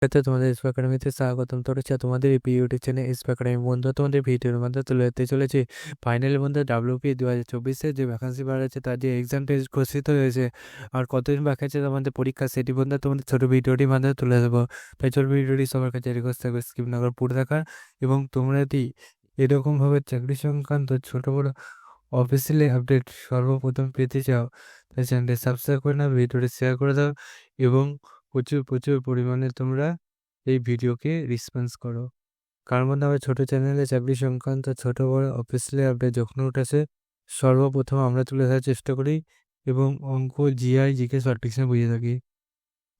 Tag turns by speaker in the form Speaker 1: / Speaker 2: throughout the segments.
Speaker 1: তোমাদের ইন্সপা একাডেমিতে স্বাগতম। তো হচ্ছে তোমাদের এই ইউটিউব চ্যানেল ইন্সপা একাডেমি বন্ধু, তোমাদের ভিডিওর মধ্যে তুলে ধরতে চলেছি ফাইনাল বন্ধু WP 2024-এ যে ভ্যাকান্সি বার আছে তার যে এক্সাম টেস্ট ঘোষিত হয়েছে আর কতদিন বাকি আছে তোমাদের পরীক্ষা, সেটি বন্ধু তোমাদের ছোটো ভিডিওটির মাধ্যমে তুলে দেবো। তাই ছোটো ভিডিওটি সবার কাছে রিকোয়েস্ট থাকবে স্কিপ না করে পুরো দেখার, এবং তোমরা যদি এরকমভাবে চাকরি সংক্রান্ত ছোটো বড়ো অফিসিয়ালি আপডেট সর্বপ্রথম পেতে চাও তাই চ্যানেলটি সাবস্ক্রাইব করে নাও, ভিডিওটি শেয়ার করে দাও এবং প্রচুর প্রচুর পরিমাণে তোমরা এই ভিডিওকে রেসপন্স করো। কারণ বন্ধু আমার ছোটো চ্যানেলে চাকরি সংক্রান্ত ছোটো বড় অফিসিয়ালি আপডেট যখন উঠেছে সর্বপ্রথম আমরা তুলে ধরার চেষ্টা করি এবং অঙ্ক, জিআই, জিকে শর্ট ফিকশনে বুঝে থাকি।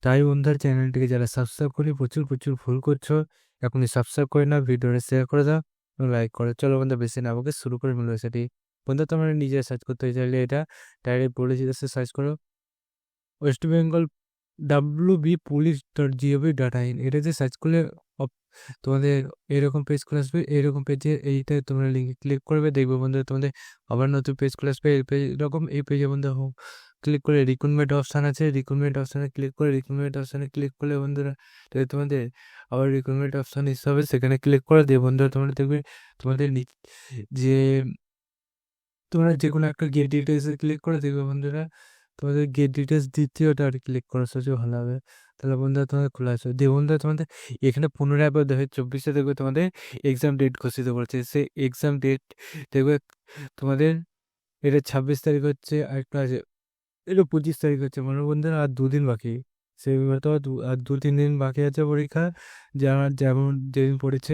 Speaker 1: তাই বন্ধুর চ্যানেলটিকে যারা সাবস্ক্রাইব করি প্রচুর প্রচুর ভুল করছো, এখনই সাবস্ক্রাইব করে নাও, ভিডিওটা শেয়ার করে দাও এবং লাইক করো। চলো বন্ধু বেশি না আমাকে শুরু করে মিলবে সেটি। বন্ধু তোমরা নিজে সার্চ করতে চাইলে এটা ডাইরেক্ট পলিসি সার্চ করো ওয়েস্ট বেঙ্গল wbpolice.gov.in, এটা যে সার্চ করলে তোমাদের এরকম পেজ খুলে আসবে। এরকম পেজে এইটা তোমরা লিঙ্কে ক্লিক করবে, দেখবে বন্ধু তোমাদের আবার নতুন পেজ খুলে আসবে। এই পেজ এরকম এই পেজে বন্ধু ক্লিক করে রিক্রুটমেন্ট অপশান আছে, রিক্রুটমেন্ট অপশানে ক্লিক করে রিক্রুটমেন্ট অপশানে ক্লিক করলে বন্ধুরা তোমাদের আবার রিক্রুটমেন্ট অপশান হিসাবে সেখানে ক্লিক করে দিয়ে বন্ধুরা তোমরা দেখবে তোমাদের যে তোমরা যে কোনো একটা গেট ডিটেলসে ক্লিক করে দেখবে বন্ধুরা তোমাদের গেট ডিটেলস দ্বিতীয়টা আর ক্লিক করার সবচেয়ে ভালো হবে। তাহলে বন্ধুরা তোমাদের খোলা আছে দিয়ে বন্ধুরা তোমাদের এখানে 15/2024 দেখবে তোমাদের এক্সাম ডেট ঘোষিত করেছে। সেই এক্সাম ডেট দেখবে তোমাদের এটা 26 তারিখ হচ্ছে, আরেকটা আছে এটা 25 তারিখ হচ্ছে, মানে বন্ধুরা আর 2 দিন বাকি। সেই আর 2-3 দিন বাকি আছে পরীক্ষা, যেমন যেদিন পড়েছে